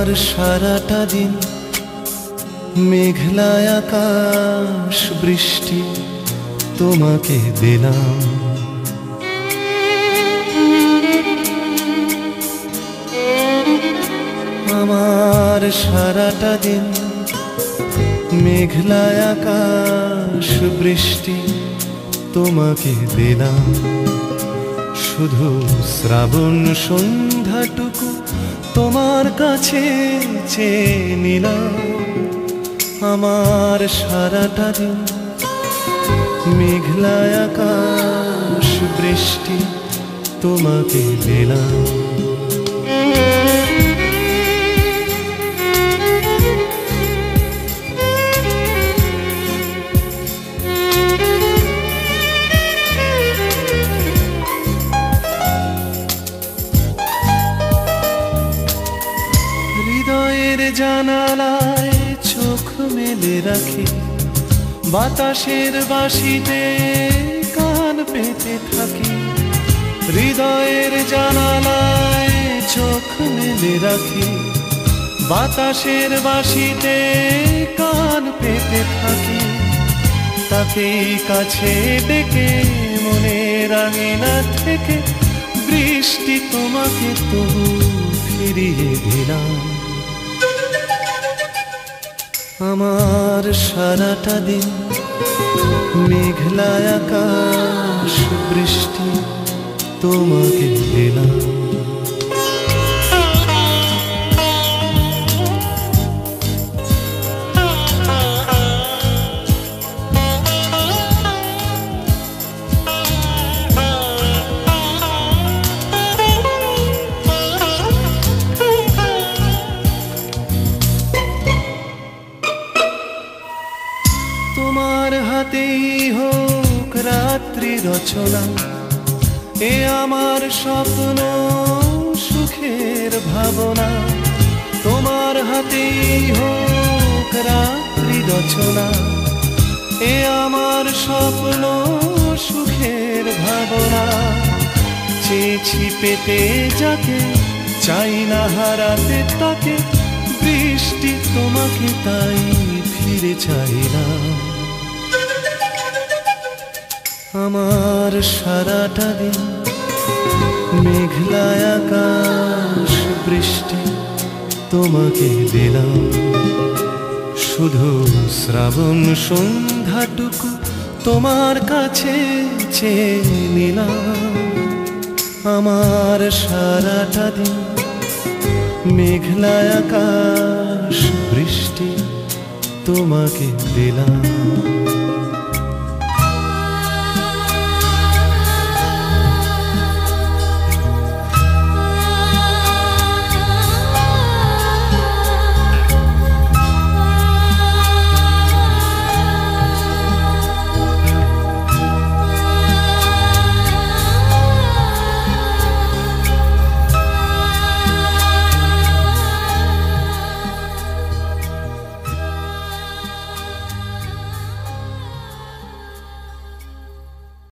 আমার সারাটা দিন মেঘলা আকাশ বৃষ্টি তোমাকে দিলাম। আমার সারাটা দিন মেঘলা আকাশ বৃষ্টি তোমাকে দিলাম। শুধু শ্রাবণ সন্ধ্যাটুকু তোমার কাছে চেয়ে নিলাম। আমার সারাটা দিন মেঘলা আকাশ বৃষ্টি তোমাকে দিলাম। হৃদয়ের জানালায় চোখ মেলে রাখি, বাতাসের বাঁশিতে কান পেতে থাকি। হৃদয়ের জানালায় চোখ মেলে রাখি, বাতাসের বাঁশিতে কান পেতে থাকি। তাকেই কাছে ডেকে মনের আঙিনা থেকে বৃষ্টি তোমাকে তবু ফিরিয়ে দিলাম। আমার সারাটা দিন মেঘলা আকাশ বৃষ্টি তোমাকে দিলাম। তোমার হাতেই হোক রাত্রি রচনা, এ আমার স্বপ্ন সুখের ভাবনা। তোমার হাতেই হোক রাত্রি রচনা, এ আমার স্বপ্ন সুখের ভাবনা। চেয়েছি পেতে যাকে, চাই না হারাতে তাকে, বৃষ্টি তোমাকে তাই ফিরে চাইলাম। আমার সারাটা দিন মেঘলা আকাশ বৃষ্টি তোমাকে দিলাম। শুধু শ্রাবণ সন্ধ্যাটুকু তোমার কাছে চেয়ে নিলাম। আমার সারাটা দিন মেঘলা আকাশ বৃষ্টি তোমাকে দিলাম।